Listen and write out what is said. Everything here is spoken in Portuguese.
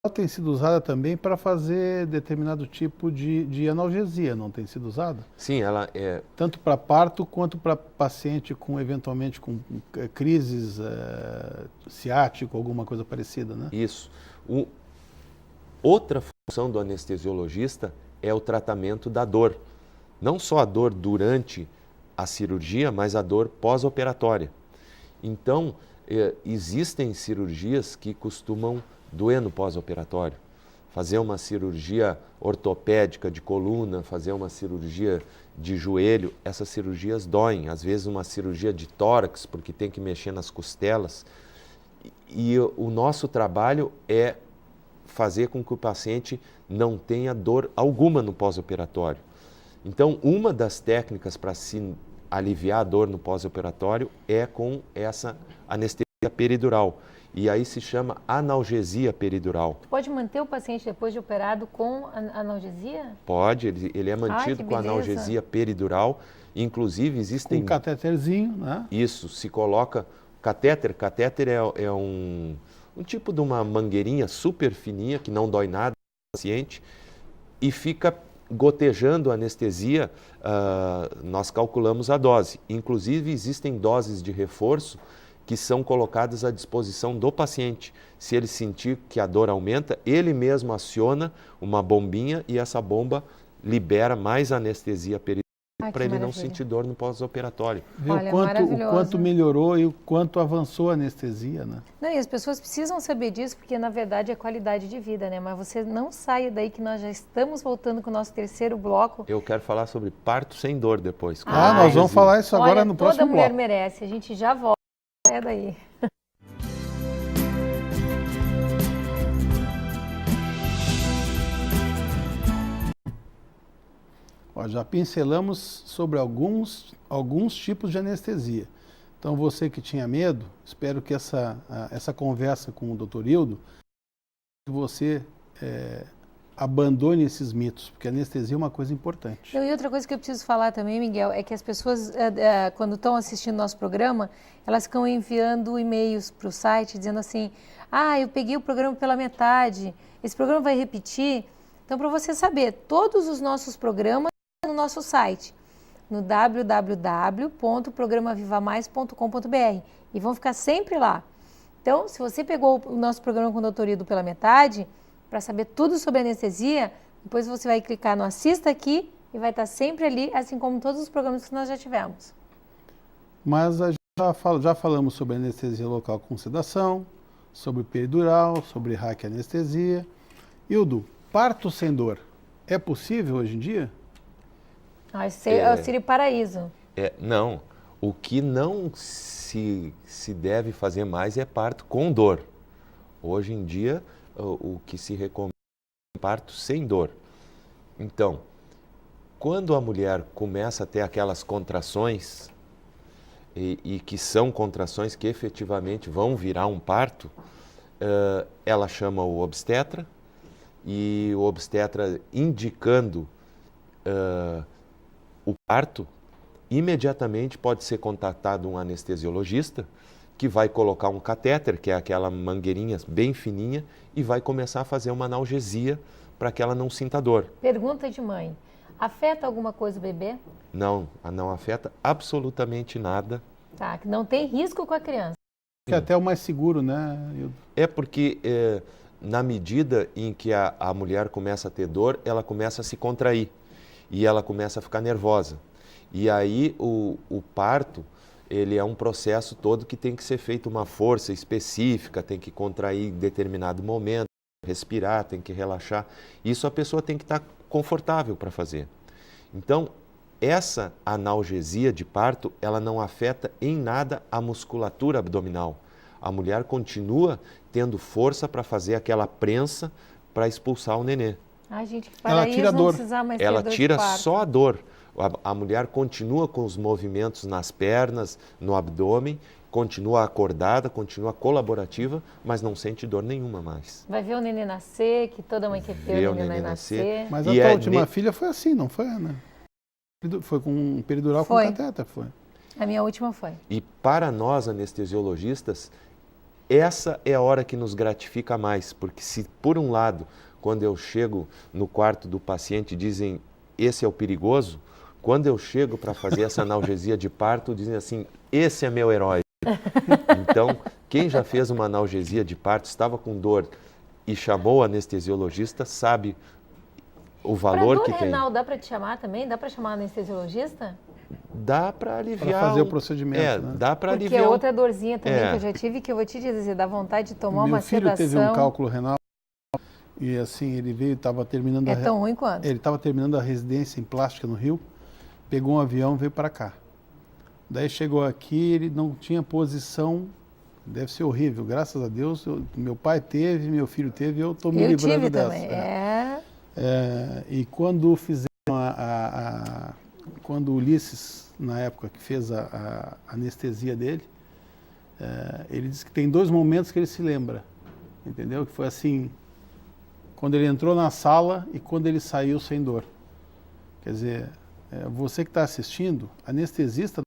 Ela tem sido usada também para fazer determinado tipo de analgesia, não tem sido usada? Sim, ela é... Tanto para parto quanto para paciente com, eventualmente, com crises ciático, alguma coisa parecida, né? Isso. Outra função do anestesiologista é o tratamento da dor. Não só a dor durante a cirurgia, mas a dor pós-operatória. Então, existem cirurgias que costumam doer no pós-operatório. Fazer uma cirurgia ortopédica de coluna, fazer uma cirurgia de joelho, essas cirurgias doem. Às vezes uma cirurgia de tórax, porque tem que mexer nas costelas. E o nosso trabalho é fazer com que o paciente não tenha dor alguma no pós-operatório. Então, uma das técnicas para se aliviar a dor no pós-operatório é com essa anestesia peridural. E aí se chama analgesia peridural. Pode manter o paciente depois de operado com analgesia? Pode, ele é mantido com analgesia peridural. Inclusive existem... Com um catéterzinho, né? Isso, se coloca... Catéter é um tipo de uma mangueirinha super fininha que não dói nada no paciente e fica gotejando a anestesia, nós calculamos a dose. Inclusive, existem doses de reforço que são colocadas à disposição do paciente. Se ele sentir que a dor aumenta, ele mesmo aciona uma bombinha e essa bomba libera mais anestesia peridural para ele não sentir dor no pós-operatório. Vê o quanto melhorou e o quanto avançou a anestesia, né? Não, e as pessoas precisam saber disso, porque na verdade é qualidade de vida, né? Mas você não saia daí que nós já estamos voltando com o nosso terceiro bloco. Eu quero falar sobre parto sem dor depois. Nós vamos falar isso agora no próximo bloco. Toda mulher merece, a gente já volta. É daí. Já pincelamos sobre alguns tipos de anestesia. Então, você que tinha medo, espero que essa conversa com o Dr. Hildo, que você abandone esses mitos, porque a anestesia é uma coisa importante. E outra coisa que eu preciso falar também, Miguel, é que as pessoas, quando estão assistindo nosso programa, elas ficam enviando e-mails para o site dizendo assim, eu peguei o programa pela metade, esse programa vai repetir. Então, para você saber, todos os nossos programas no nosso site, no www.programavivamais.com.br e vão ficar sempre lá. Então, se você pegou o nosso programa com o Dr. Hildo pela metade, para saber tudo sobre anestesia, depois você vai clicar no Assista Aqui e vai estar sempre ali, assim como todos os programas que nós já tivemos. Mas já falamos sobre anestesia local com sedação, sobre peridural, sobre raquianestesia. Hildo, parto sem dor, é possível hoje em dia? Esse é o Sírio Paraíso. Não, o que não se deve fazer mais é parto com dor. Hoje em dia, o que se recomenda é parto sem dor. Então, quando a mulher começa a ter aquelas contrações, e que são contrações que efetivamente vão virar um parto, ela chama o obstetra, e o obstetra indicando o parto, imediatamente pode ser contatado um anestesiologista que vai colocar um catéter, que é aquela mangueirinha bem fininha, e vai começar a fazer uma analgesia para que ela não sinta dor. Pergunta de mãe, afeta alguma coisa o bebê? Não afeta absolutamente nada. Tá, que não tem risco com a criança. Que é até o mais seguro, né? É porque na medida em que a mulher começa a ter dor, ela começa a se contrair. E ela começa a ficar nervosa. E aí o parto, ele é um processo todo que tem que ser feito uma força específica, tem que contrair em determinado momento, respirar, tem que relaxar. Isso a pessoa tem que estar confortável para fazer. Então, essa analgesia de parto, ela não afeta em nada a musculatura abdominal. A mulher continua tendo força para fazer aquela prensa para expulsar o nenê. Gente, que ela tira a dor. Ela tira só a dor. A mulher continua com os movimentos nas pernas, no abdômen, continua acordada, continua colaborativa, mas não sente dor nenhuma mais. Vai ver o nenê nascer, que toda mãe quer ter o nenê vai nascer. Mas a tua última filha foi assim, não foi, Ana? Foi com um peridural com catéter, foi. A minha última foi. E para nós anestesiologistas, essa é a hora que nos gratifica mais, porque se por um lado, quando eu chego no quarto do paciente dizem esse é o perigoso, quando eu chego para fazer essa analgesia de parto dizem assim, esse é meu herói. Então, quem já fez uma analgesia de parto, estava com dor e chamou o anestesiologista, sabe o valor que tem. Para dor renal, dá para te chamar também? Dá para chamar anestesiologista? Dá para aliviar. Para fazer o procedimento, né? Dá para aliviar. Porque outra dorzinha também que eu já tive, que eu vou te dizer, dá vontade de tomar uma sedação. Meu filho teve um cálculo renal e assim, ele veio, estava terminando tão ruim quanto? Ele estava terminando a residência em plástica no Rio, pegou um avião e veio para cá. Daí chegou aqui, ele não tinha posição, deve ser horrível, graças a Deus, meu pai teve, meu filho teve, eu estou me livrando dessa. Também. E quando fizeram quando o Ulisses, na época que fez a anestesia dele, ele disse que tem 2 momentos que ele se lembra, entendeu? Que foi assim, quando ele entrou na sala e quando ele saiu sem dor. Quer dizer, você que está assistindo, anestesista